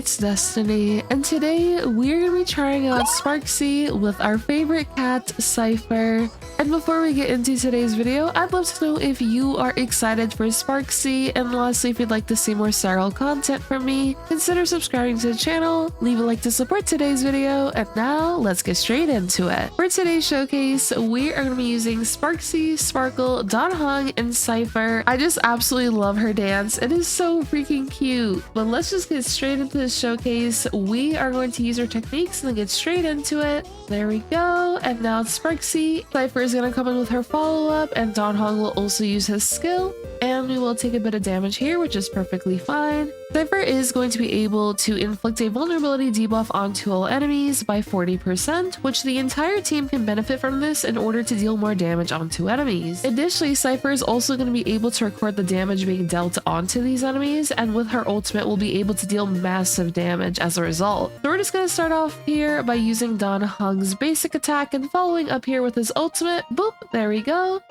it's Destiny, and today we're gonna be trying out Sparxie with our favorite cat, Cipher. And before we get into today's video, I'd love to know if you are excited for Sparxie, and lastly, if you'd like to see more Star Rail content from me, consider subscribing to the channel, leave a like to support today's video, and now let's get straight into it. For today's showcase, we are gonna be using Sparxie, Sparkle, Heng, and Cipher. I just absolutely love her dance. It is so freaking cute. But let's just get straight into the showcase. We are going to use her techniques and then get straight into it. There we go. And now it's Sparxie. Cipher is going to come in with her follow-up, and Heng will also use his skill. And we will take a bit of damage here, which is perfectly fine. Cipher is going to be able to inflict a vulnerability debuff onto all enemies by 40%, which the entire team can benefit from this in order to deal more damage onto enemies. Additionally, Cipher is also going to be able to record the damage being dealt onto these enemies, and with her ultimate will be able to deal massive damage as a result. So we're just going to start off here by using Heng's basic attack and following up here with his ultimate. Boop, there we go.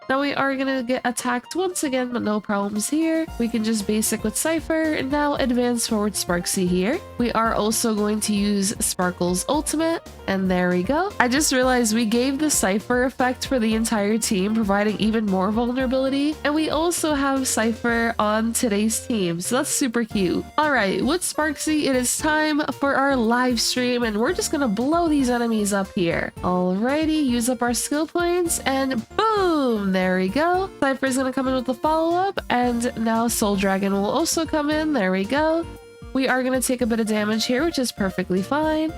Now we are going to get attacked once again, but no problems here. We can just basic with Cipher, and now advance forward Sparxie here. We are also going to use Sparkle's ultimate, and there we go. I just realized we gave the Cipher effect for the entire team, providing even more vulnerability, and we also have Cipher on today's team, so that's super cute. Alright, with Sparxie, it is time for our live stream, and we're just going to blow these enemies up here. Alrighty, use up our skill points, and boom! There we go. Cipher's gonna come in with the follow-up, and now Soul Dragon will also come in. There we go. We are gonna take a bit of damage here, which is perfectly fine.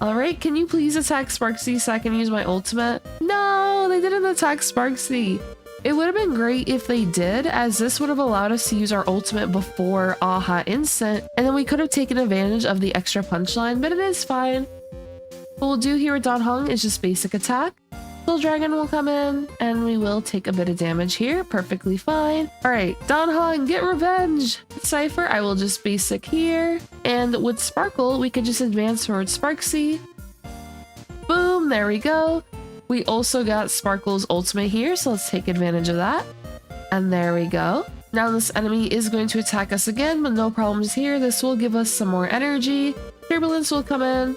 Alright, can you please attack Sparxie so I can use my ultimate? No, they didn't attack Sparxie. It would have been great if they did, as this would have allowed us to use our ultimate before Aha Instant, and then we could have taken advantage of the extra punchline, but it is fine. What we'll do here with Heng is just basic attack. Soul Dragon will come in, and we will take a bit of damage here. Perfectly fine. Alright, Heng, get revenge! Cipher, I will just basic here. And with Sparkle, we could just advance towards Sparxie. Boom, there we go. We also got Sparkle's ultimate here, so let's take advantage of that. And there we go. Now this enemy is going to attack us again, but no problems here. This will give us some more energy. Turbulence will come in.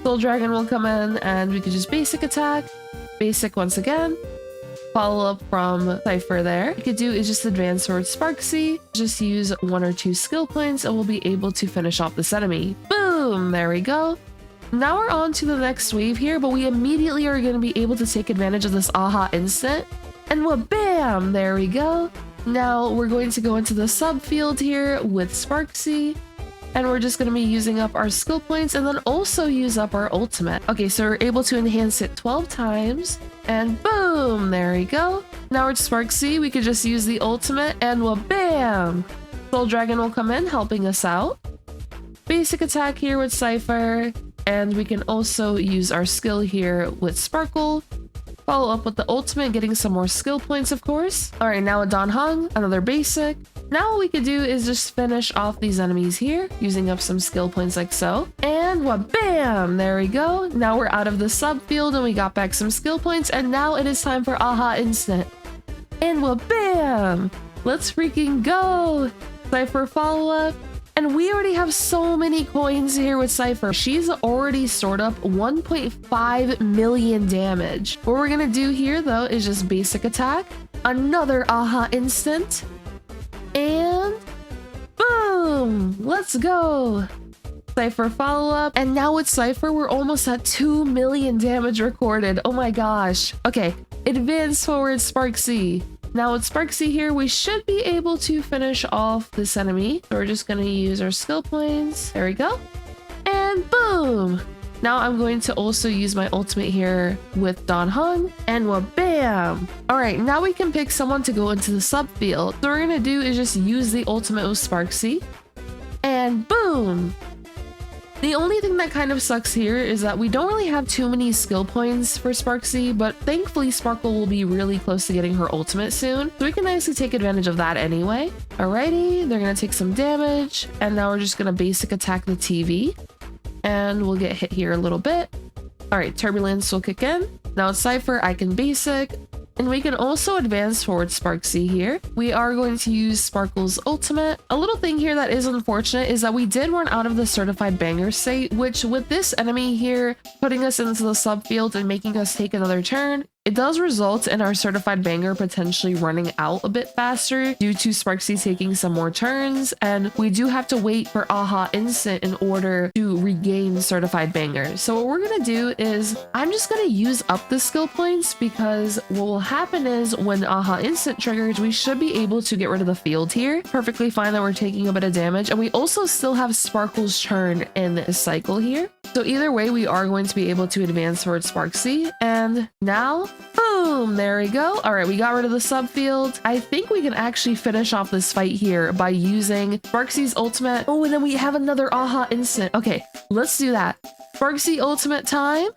Soul Dragon will come in, and we could just basic attack. Basic once again. Follow up from Cipher there. What we could do is just advance towards Sparxie. Just use 1 or 2 skill points, and we'll be able to finish off this enemy. Boom! There we go. Now we're on to the next wave here, but we immediately are going to be able to take advantage of this Aha Instant. And bam! There we go. Now we're going to go into the subfield here with Sparxie. And we're just going to be using up our skill points and then also use up our ultimate. Okay, so we're able to enhance it 12 times. And boom! There we go. Now we're at Sparxie. We could just use the ultimate and bam! Soul Dragon will come in, helping us out. Basic attack here with Cipher. And we can also use our skill here with Sparkle. Follow up with the ultimate, getting some more skill points, of course. Alright, now with Heng, another basic. Now what we could do is just finish off these enemies here, using up some skill points like so. And bam! There we go. Now we're out of the subfield and we got back some skill points, and now it is time for Aha Instant. And bam! Let's freaking go! Cipher follow-up. And we already have so many coins here with Cipher. She's already stored up 1.5 million damage. What we're gonna do here though is just basic attack, another Aha Instant, and boom! Let's go! Cipher follow-up, and now with Cipher, we're almost at 2 million damage recorded. Oh my gosh. Okay, advance forward Sparxie. Now with Sparxie here, we should be able to finish off this enemy. So we're just going to use our skill points. There we go. And boom! Now I'm going to also use my ultimate here with Heng, and bam! Alright, now we can pick someone to go into the subfield. So what we're going to do is just use the ultimate with Sparxie. And boom! The only thing that kind of sucks here is that we don't really have too many skill points for Sparxie, but thankfully Sparkle will be really close to getting her ultimate soon, so we can nicely take advantage of that anyway. Alrighty, they're gonna take some damage, and now we're just gonna basic attack the TV, and we'll get hit here a little bit. Alright, Turbulence will kick in. Now it's Cipher, I can basic. And we can also advance forward Sparxie here. We are going to use Sparkle's ultimate. A little thing here that is unfortunate is that we did run out of the certified banger state, which with this enemy here putting us into the subfield and making us take another turn, it does result in our certified banger potentially running out a bit faster due to Sparxie taking some more turns, and we do have to wait for Aha Instant in order to regain certified banger. So what we're gonna do is I'm just gonna use up the skill points, because what will happen is when Aha Instant triggers, we should be able to get rid of the field here. Perfectly fine that we're taking a bit of damage, and we also still have Sparkle's turn in the cycle here. So either way, we are going to be able to advance towards Sparxie, and now boom, there we go. All right, we got rid of the subfield. I think we can actually finish off this fight here by using Sparxie's ultimate. Oh, and then we have another Aha Instant. Okay, let's do that. Sparxie ultimate time.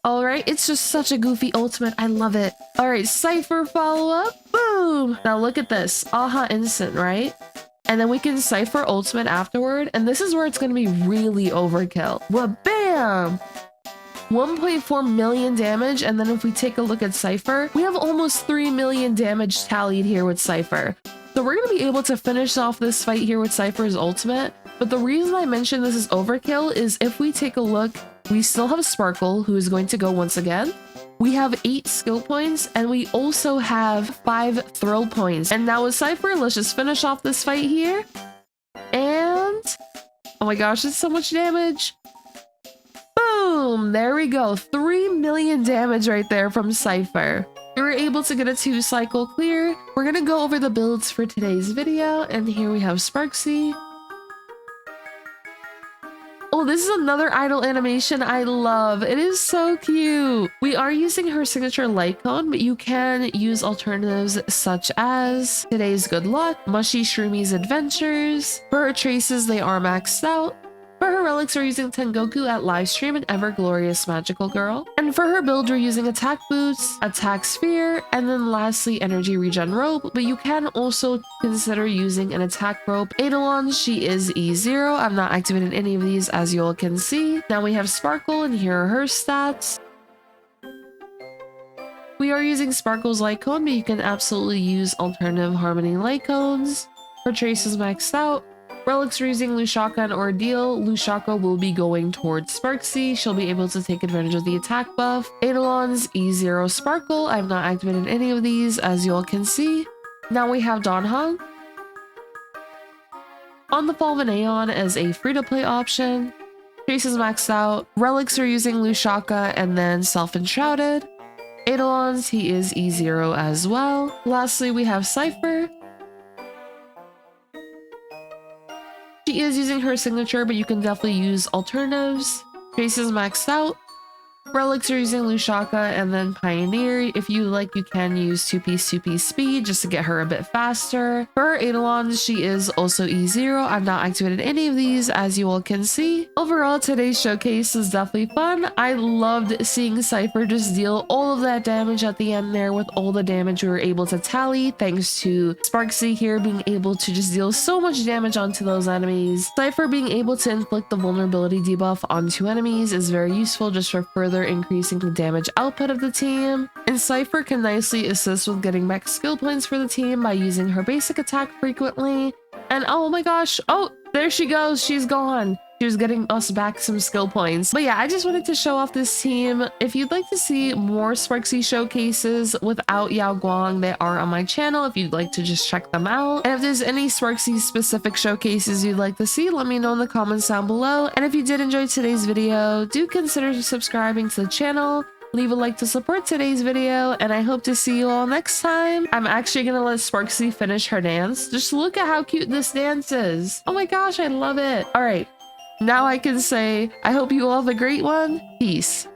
All right, it's just such a goofy ultimate. I love it. All right, Cipher follow-up. Boom. Now look at this. Aha Instant, right? And then we can Cipher ultimate afterward. And this is where it's going to be really overkill. Well, bam. 1.4 million damage, and then if we take a look at Cipher, we have almost 3 million damage tallied here with Cipher. So we're going to be able to finish off this fight here with Cipher's ultimate, but the reason I mentioned this is overkill is if we take a look, we still have Sparkle, who is going to go once again. We have 8 skill points, and we also have 5 thrill points. And now with Cipher, let's just finish off this fight here. And oh my gosh, it's so much damage. Boom! There we go. 3 million damage right there from Cipher. We were able to get a 2 cycle clear. We're gonna go over the builds for today's video, and here we have Sparxie. Oh, this is another idol animation I love. It is so cute. We are using her signature light cone, but you can use alternatives such as Today's Good Luck, Mushy Shroomies Adventures. For her traces, they are maxed out. For her relics, we're using Tengoku at Livestream and Ever Glorious Magical Girl. And for her build, we're using Attack Boots, Attack Sphere, and then lastly, Energy Regen Rope. But you can also consider using an Attack Rope. Eidolon, she is E0. I'm not activating any of these, as you all can see. Now we have Sparkle, and here are her stats. We are using Sparkle's Light Cone, but you can absolutely use alternative Harmony Light Cones. Her trace is maxed out. Relics, we're using Lushaka and Ordeal. Lushaka will be going towards Sparxie. She'll be able to take advantage of the attack buff. Eidolon's E0 Sparkle. I've not activated any of these, as you all can see. Now we have Don Hong. On the Fall of an Aeon as a free-to-play option. Trace is maxed out. Relics, are using Lushaka and then Self-Enshrouded. Eidolon's, he is E0 as well. Lastly, we have Cipher. She is using her signature, but you can definitely use alternatives. Trace is maxed out. Relics, are using Lushaka and then Pioneer. If you like, you can use 2-piece speed just to get her a bit faster. For her Eidolon, she is also E0. I've not activated any of these, as you all can see. Overall, today's showcase is definitely fun. I loved seeing Cipher just deal all of that damage at the end there with all the damage we were able to tally, thanks to Sparxie here being able to just deal so much damage onto those enemies. Cipher being able to inflict the vulnerability debuff onto enemies is very useful just for further increasing the damage output of the team, and Cipher can nicely assist with getting max skill points for the team by using her basic attack frequently. And oh my gosh, oh, there she goes, she's gone. She was getting us back some skill points. But yeah, I just wanted to show off this team. If you'd like to see more Sparxie showcases without Yao Guang, they are on my channel if you'd like to just check them out. And if there's any Sparxie specific showcases you'd like to see, let me know in the comments down below. And if you did enjoy today's video, do consider subscribing to the channel. Leave a like to support today's video, and I hope to see you all next time. I'm actually gonna let Sparxie finish her dance. Just look at how cute this dance is. Oh my gosh, I love it. All right. Now I can say, I hope you all have a great one. Peace.